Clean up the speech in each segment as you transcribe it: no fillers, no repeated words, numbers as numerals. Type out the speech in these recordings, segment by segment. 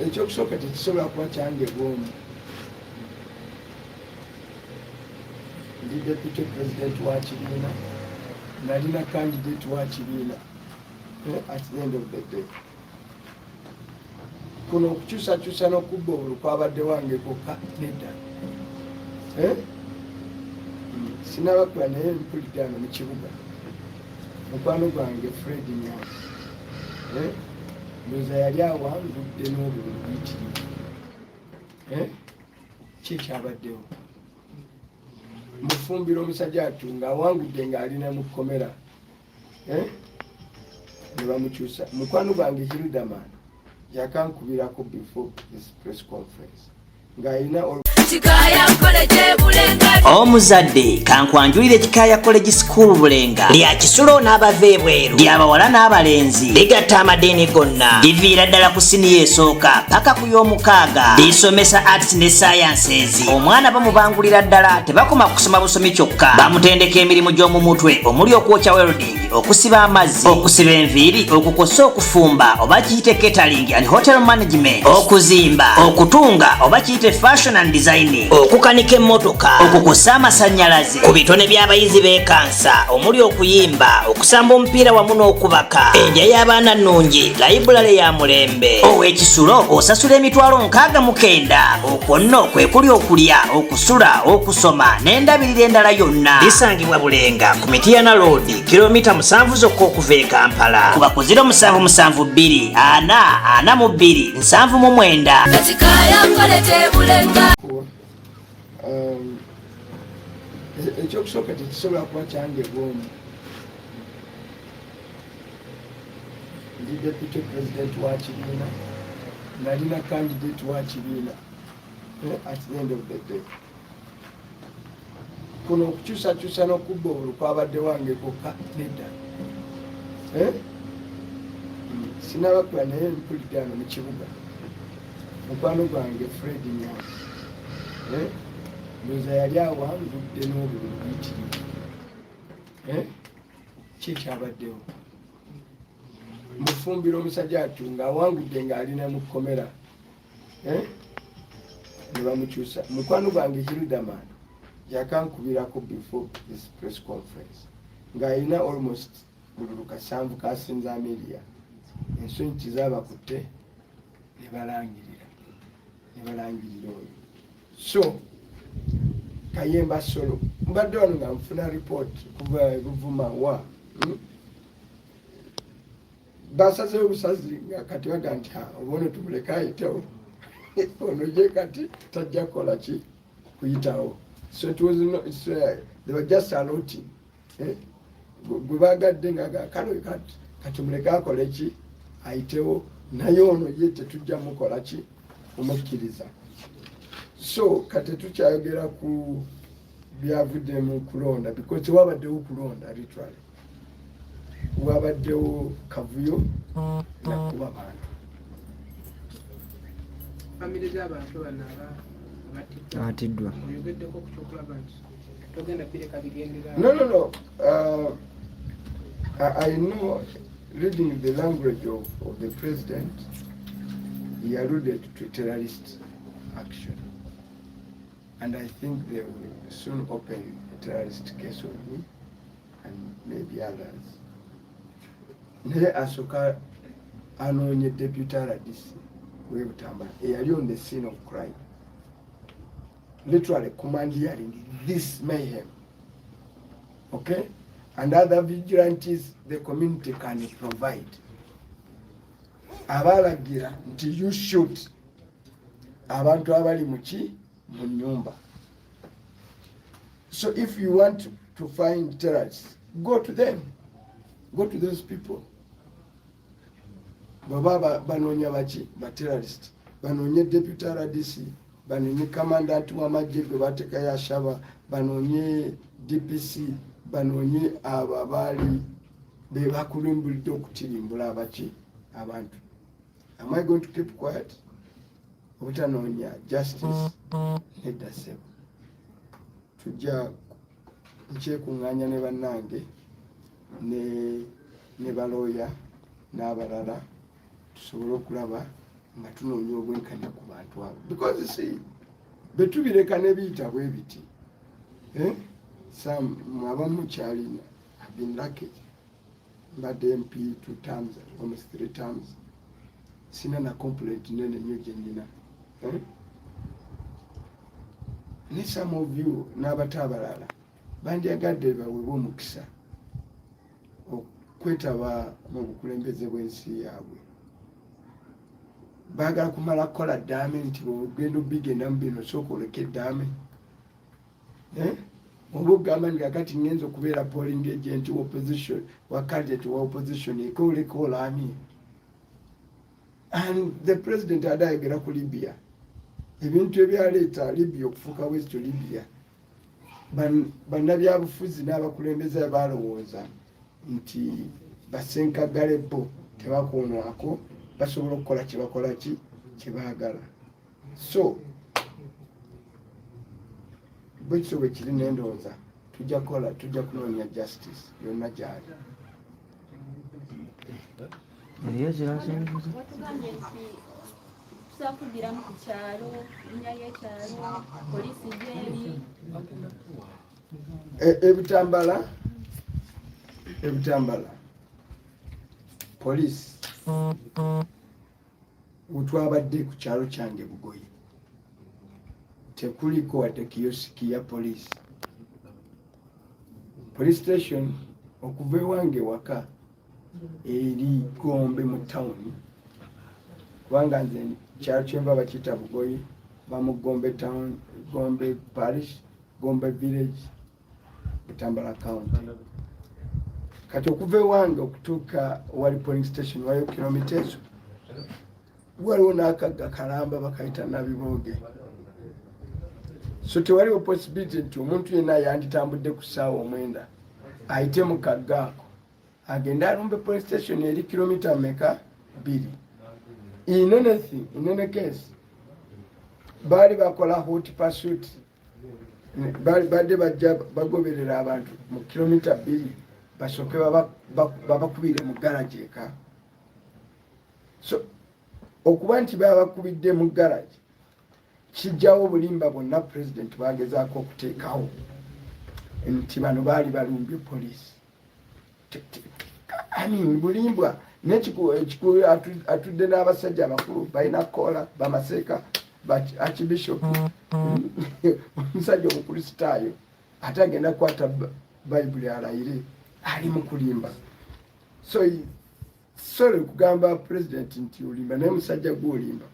ekyokusooka tekisobola kuba kyange bwomu. Ndi deputy president wa kibiina, nalina candidate wa kibiina at the end of the day. Kuno okukyusakyusa n'okubba obulu kwabadde wange kokka nedda. Sinabakula naye mpulidde ano mu kibuga mukwano gwange Fred Nyanzi ndowooza yali awangudde n'obululu buyitirivu. Ki ekyabaddewo? Mufumbira omusajja atu ng'awangudde ng'alina mu kkomera ne bamukyusa. Mukwano gwange Hildaman yakankubirako before this press conference ng'alina omuzadde kankwanjulire Kikaya College School Bulenga lya kisulo n'abava ebweru ly'abawala n'abalenzi ligatta amadeeni gonna liviira ddala ku siniya esooka paka ku y'omukaaga lisomesa arts ne sciences. Omwana bamubangulira ddala tebakoma kusoma busomi kyokka, bamutendeka emirimu gy'omu mutwe omuli okwokya welding, okusiba amazzi, okusiba enviiri, okukosa okufumba oba kiyite catering and hotel management, okuzimba, okutunga oba kiyite fashion and design, okukanika emmotoka, okukosa amasannyalaze, ku bitone by'abayizi b'ekansa omuli okuyimba, okusamba omupiira wamu n'okubaka, endya y'abaana nnungi, library ya mulembe. Ow'ekisulo osasula emitwalo 69. Okwo nno kwe kuli okulya, okusula, okusoma n'endabirira endala yonna. Lisangibwa Bulenga ku Mityana Road, kilomita 7 zokka okuva e Kampala. Kuba ku 0772 442 799. Kikaya College Bulenga. ekyokusooka tekisobola kuba kyange bwomu. Ndi deputy president wa kibiina, nalina candidate wa kibiina at the end of the day. Kuno okukyusakyusa n'okubba obulu kwabadde wange kokka nedda. Sinabakula naye mpulidde ano mu kibuga mukwano gwange Fred Nyanzi ndowooza yali awangudde n'obululu buyitirivu. Ki ekyabaddewo? Mufumbira omusajja atu ng'awangudde ng'alina mu kkomera ne bamukyusa. Mukwano gwange Hildaman yakankubirako before this press conference ng'alina almost bululu 7 kasinza Amelia. Ensonyi zaabakutte ne balangirira oyo. So Kayemba Solo mbadde wano nga nfuna report kuva Ruvuma wa basazeyo obusazi nga kati baga nti obono tumuleka ayitewo ono ye kati tajja kukola ki kuyitawo. So it was not, they were just allotting gwe bagadde nga kale kati muleka akole ki ayitewo, naye ono ye tetujja mukola ki umukkiriza. So kati tukyayogera ku byavudde mu kulonda because wabaddewo kulonda literally wabaddewo kavuyo nakuba bantu family z'abantu bano abatiddwa oyogeddeko ku kyokulaba nti togenda bireka bigendera. No. I know, reading the language of the president, he alluded to terrorist action. And I think they will soon open a terrorist case on me and maybe others. Naye asooka anoonye deputy RDC w'Ebutambala eyali on the scene of crime. Literally commandeering this mayhem. Okay? And other vigilantes the community can provide. Abalagira nti you shoot abantu abali muki mu nyumba. So if you want to find terrorists, go to them. Go to those people. Baba banonya baki ba terrorist. Banonye deputy RDC, banonye commandant w'amajje gwe bateka ya Shaba, banonye DPC, banonye ababali be bakulimbulidde okutirimbula abaki abantu. Am I going to keep quiet? Obutanonya justice nedda sebo. Tujja nkyekuŋŋaanya ne bannange ne baloya n'abalala tusobole okulaba nga tunoonya obwenkanya ku bantu abo because si betubireka ne biyita bwe biti abamu kyalina I've been lucky mbadde MP 2 terms almost 3 terms sina na complaint nene nnyo gye nnina ne some of you n'abato abalala bandyagadde baweebwa omukisa okwetaba mu bukulembeze bw'ensi yaabwe baagala kumala kukola ddaame nti ogenda obigenda mu bino sooka oleka eddaame oba ogamba nti kakati ngenza okubeera polling agent opposition wa candidate wa opposition ekoleka olaamye and the president adayogera ku Libya ebintu ebyaleeta Libya okufuuka West Libya bannabyabufuzi n'abakulembeze balowooza nti basenkagale bo tebakoonwako basobola okukola kyebakola kyebaagala so bwe kisobwe kiri n'endowooza tujja kunoonya justice yonna gyali tusakugira ku kyalo linnya y'ekyalo poliisi gyeri ebitambala poliisi wetwabadde ku kyalo kyange Bugoyi tekuliko wadde kiyosiki ya poliisi police station okuva ewange waka eri Gombe mu town kubanga nze kyalo kyemba bakiyita Bugoyi bamu Gombe town Gombe parish Gombe village Butambala county kati okuva ewange okutuuka wali polling station waliyo kilomita ezo waliwo n'akagga kalamba bakayita Nabiboge so tewaliwo possibility nti omuntu yenna yanditambudde ku ssaawa 9 ayite mu kagga ako agende alumbe polling station eri kilomita meka 2 in any case baali bakola hot pursuit badde bajja bagoberera abantu mu kilomita 2 basooke babakubire mu garage eka so okuba nti babakubidde mu garage kijjawo obulimba bwonna president bwagezaako okuteekawo nti bano baali balumbye poliisi bulimbwa nekikulu atudde n'abasajja abakulu balina kola bamaseeka archbishop omusajja omukristaayo ate agenda kukwata bayibuli alayire ali mu kulimba so sorry kugamba president nti olimba naye musajja gwolimba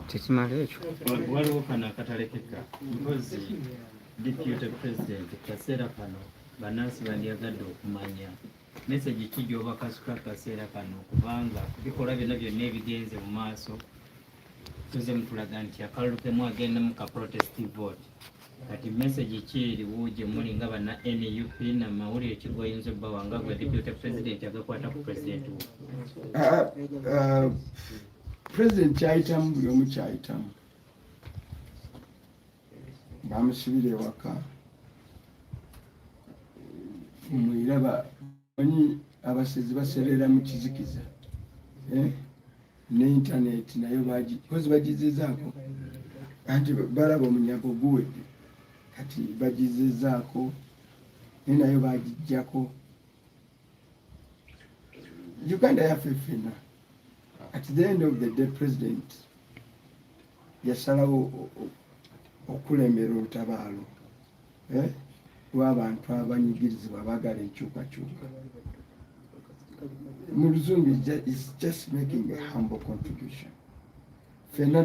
tekimala ekyo waliwo kano akatalekeka mpozi deputy president kaseera kano bannansi bandyagadde okumanya message ki gy'obakasuka kaseera kano kubanga bikolwa byonna byonna ebigenze mu maaso tuze mutulaga nti akalulu kemu agenda mu ka protest vote kati message ki eriwo gye muli nga banna NUP namawulire kigwayinza obbawa nga gwe deputy president agakwata ku president wo president kyayitamu buli omu kyayitamu bamusibira ewaka mwiraba onyi abasezi baserera mu kizikiza ne internet nayo kozi bagizizaako anti balaba omunyago guwedde kati bagizizaako nayo bagijjako Uganda yaffe ffenna at the end of the day president yasalawo okulembera olutabaalo lw'abantu abanyigirizibwa baagala enkyukakyuka mu luzungu is just making a humble contribution ffenna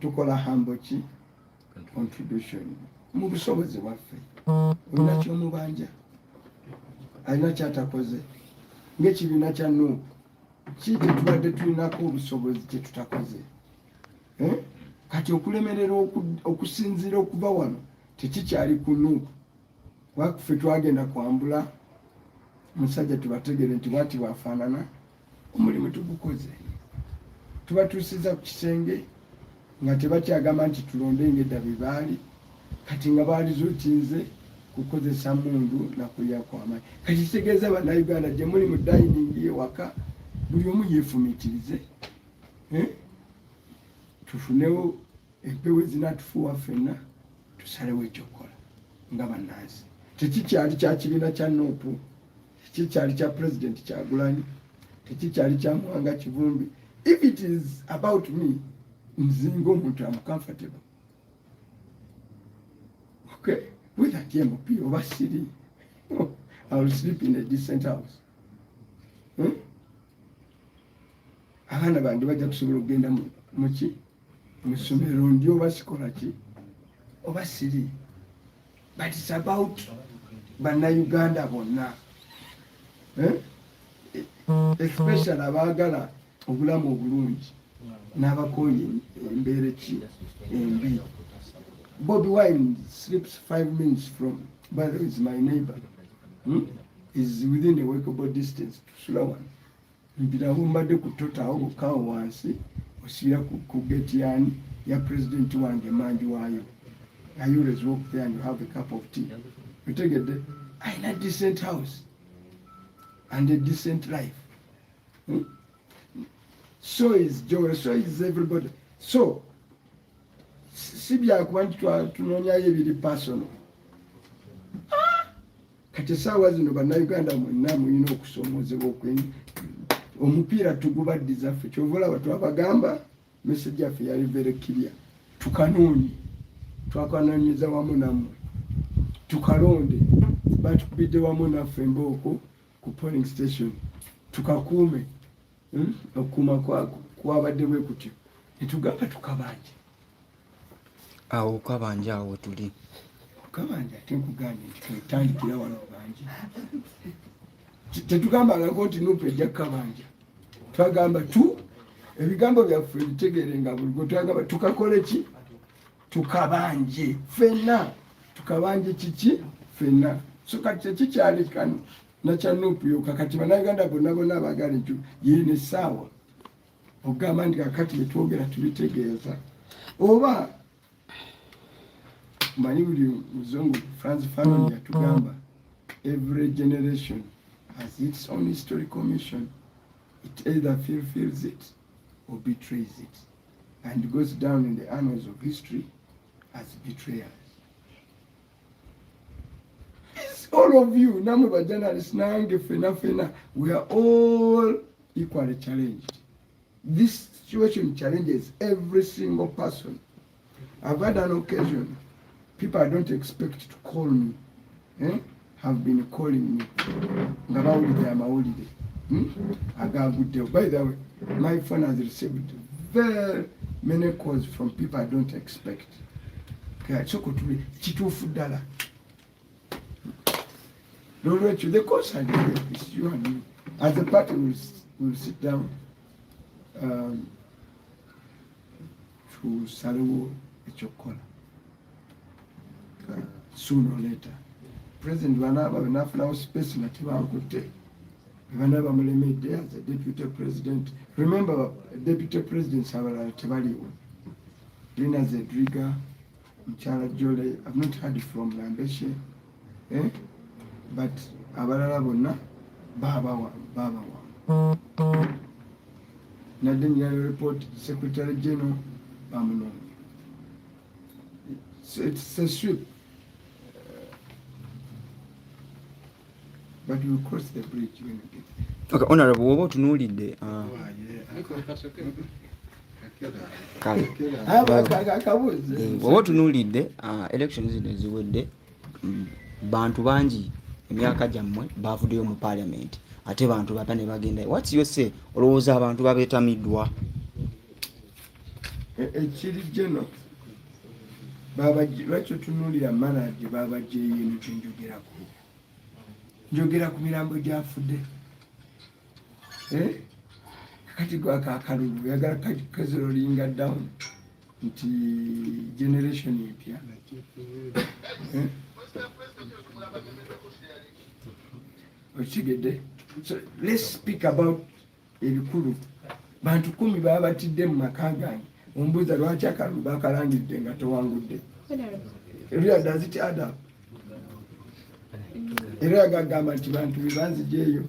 tukola humble contribution mu busobozi bwaffe olina kyomubanja alina kyatakoze ng'ekibiina kya Nuupu ki tetubadde tulinako obusobozi kyetutakoze kati okulemerera okusinziira okuva wano tekikyali ku Nuupu wakuffe twagenda kwambula musajja tubategere nti bwati bwafaanana omulimu tugukoze tubatuusiza ku kisenge nga tebakyagamba nti tulonde ng'edda bye baali kati nga baalizo tinze kukozesa mundu nakulya kwamaanyi. Kati kitegeeza bannayuganda gye muli mu dayiningi ewaka buli omu yeefumiitirize tufunewo empewo ezinatufuuwa ffenna tusalewo ekyokukola nga bannansi. Tekikyali kya kibiina kya Nuupu, tekikyali kya President Kyagulanyi, tekikyali kya Muwanga Kivumbi. If it is about me, nzinga omuntu am comfortable. Okay, whether TMP oba siri, I will sleep in a decent house. Abaana bandi bajja kusobola okugenda muki mu ssomero ndi oba sikola ki oba siri. But it's about bannayuganda bonna, especially abaagala obulamu obulungi n'abakooye embeera ki embi. Bobi Wine sleeps 5 minutes from, by the way, is my neighbor. Is within a walkable distance to Sulawani. Mbirawo mbadde ku totaawo bukaawo wansi osibira ku gate ya president wange manji waayo. I always walk there and have a cup of tea. You take it there. I in a decent house and a decent life. So is Joel, so is everybody. So, si byakuba nti tunoonyayo ebiri personal. Kati essaawa zino bannayuganda mwenna mulina okusomoozebwa omupiira tugubaddiza ffe. Kyova olaba twabagamba message yaffe yali very clear. Tukanoonye, twakanoonyeza wamu nammwe, tukalonde, batukubidde wamu naffe Mbooko ku polling station, tukakuume. Okukuuma kwabadde bwe kutyo, netugamba tukabanje awo kabanja awo tuli kabanja. Ate nkugambye nti twetandikira wano banje, tetugambangako nti Nuupu ejja kabanja. Twagamba ebigambo byaffe bitegeere nga buligo. Twagamba tukakole ki, tukabanje ffenna, tukabanje kiki ffenna. So kati tekikyali nakya Nuupu yokka. Kati bannayuganda bonna abaagala ekyo yeene essaawa okugamba nti kakati betwogera tubitegeeza. Oba manyi buli muzungu Franz Fanon yatugamba every generation has its own historical mission. It either fulfills it or betrays it, and goes down in the annals of history as betrayers. All of you, namwe journalists, nange fena, we are all equally challenged. This situation challenges every single person. I've had an occasion, people I don't expect to call me, have been calling me. Nga bawulidde amawulire. Agaguddewo. By the way, my phone has received very many calls from people I don't expect. Soko tuli kituufu ddala. The course I did is you and me. As a party, we'll sit down to Saliwo Echokola. Sooner or later. President Wanaba, enough now space in Atibankute. Wanaba Mulemede as a deputy president. Remember, deputy presidents have a Tabaliwo. Lina Zedriga, Mchala Jole. I've not heard from Lambeshe. But abalala bonna baba wa nadde nyalo report secretary general bamuno. So it's a sweep, but we'll cross the bridge when we get there. Okay, honorable, woba otunuulidde woba otunuulidde elections zino eziwedde bantu bangi emyaka gyammwe bavuddeyo mu parliament ate bantu bata ne bagenda. What's your say? Olowooza abantu babeetamiddwa? Ekiri geno lwaki otunuulira manaje babajjeeyo nekyo njogera ku mirambo gyafudde. Kakati gwaka akalulu yagala kazerolinga down nti generation empya. So let's speak about ebikulu. Bantu 10 baba batidde mu maka gange. Ombuuza lwaki akalulu bakalangidde nga towangudde. Really, does it add up? era yagagamba nti bantu bebanzijeeyo.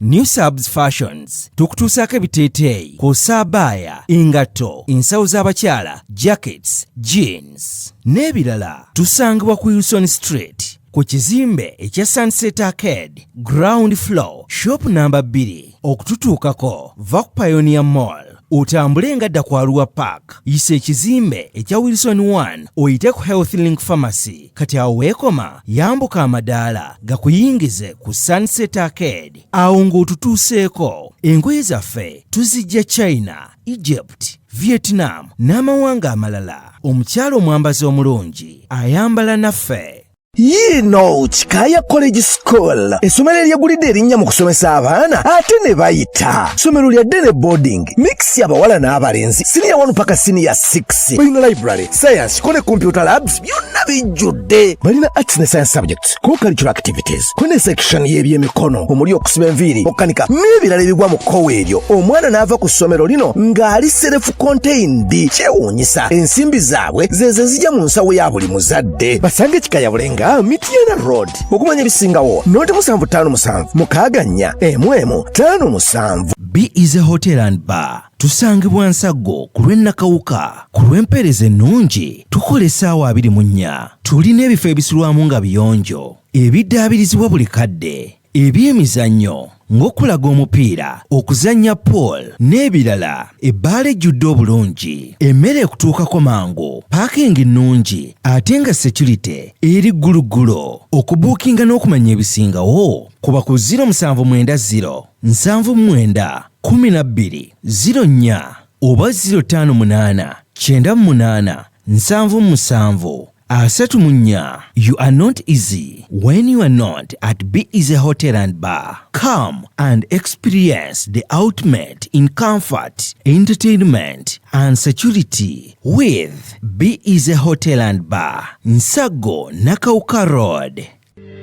New Subs Fashions tukutuusaako ebiteeteeyi kw'ossa abaya, engatto, ensawo z'abakyala, jackets, jeans n'ebirala. Tusangibwa ku Wilson Street ku kizimbe ekya Sunset Arcade ground floor shop number 2. okututuukako va ku Pioneer Mall otambule nga dda ku Arua Park, yisa ekizimbe ekya Wilson 1 oyite ku Health Link Pharmacy. Kati awo weekoma yambuka amadaala gakuyingize ku Sunset Arcade. Awo ng'otutuuseeko. Engoye zaffe tuzijja China, Egypt, Vietnam n'amawanga amalala. Omukyala omwambazi omulungi ayambala naffe. Yino Kikaya College School essomero eryegulidde erinnya mu kusomesa abaana ate ne bayita ssomero lya ddene boarding mix y'abawala n'abalenzi senior 1 paka senior 6 balina library science ko ne computer labs byonna bijjudde balina arts ne science subjects co-curricular activities ko ne section y'ebyemikono omuli okusiba enviiri okukanika n'ebirala ebigwa mu kkowe eryo omwana n'ava ku ssomero lino ng'ali self contained kyewuunyisa ensimbi zaabwe zeze zijja mu nsawo ya buli muzadde basange Kikaya Bulenga Mityana Road okumanya ebisingawo noti 757 mukaganya emwemu 57. Be Easy Hotel and Bar tusangibwa Nsago ku lw'Ennakawuka. Ku lw'empeereza ennungi tukola essaawa 24. Tulina ebifo ebisulwamu nga biyonjo, ebiddaabirizibwa buli kadde, ebyemizannyo ng'okulaga omupiira, okuzannya pool n'ebirala. Ebbaala ejjudde obulungi, emmere ekutuukako mangu, paakingi nnungi ate nga security eri gguluggulo. Okubuukinga n'okumanya ebisingawo kuba ku 070 79 12 04 oba 058 98 77 34. You are not easy when you are not at Be Easy Hotel and Bar. Come and experience the ultimate in comfort, entertainment and security with Be Easy Hotel and Bar, Nsago, Nakauka Road.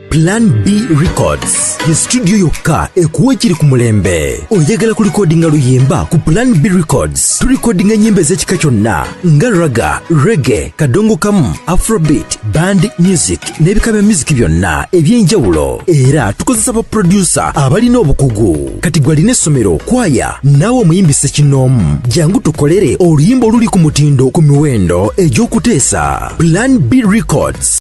Plan B Records ye studio yokka ekuwa ekiri ku mulembe. Oyagala ku recordinga luyimba ku Plan B Records tulikodinga nyimba ez'ekika kyonna nga raga, reggae, kadongo kamu, afrobeat, band music n'ebika bya music byonna eby'enjawulo. Era tukozesa ba producer abalina obukugu. Kati gwalina essomero, kwaya, naawe omuyimbise kinoomu. Jangu tukolere oluyimba oluli ku mutindo ku miwendo egy'okuteesa. Plan B Records.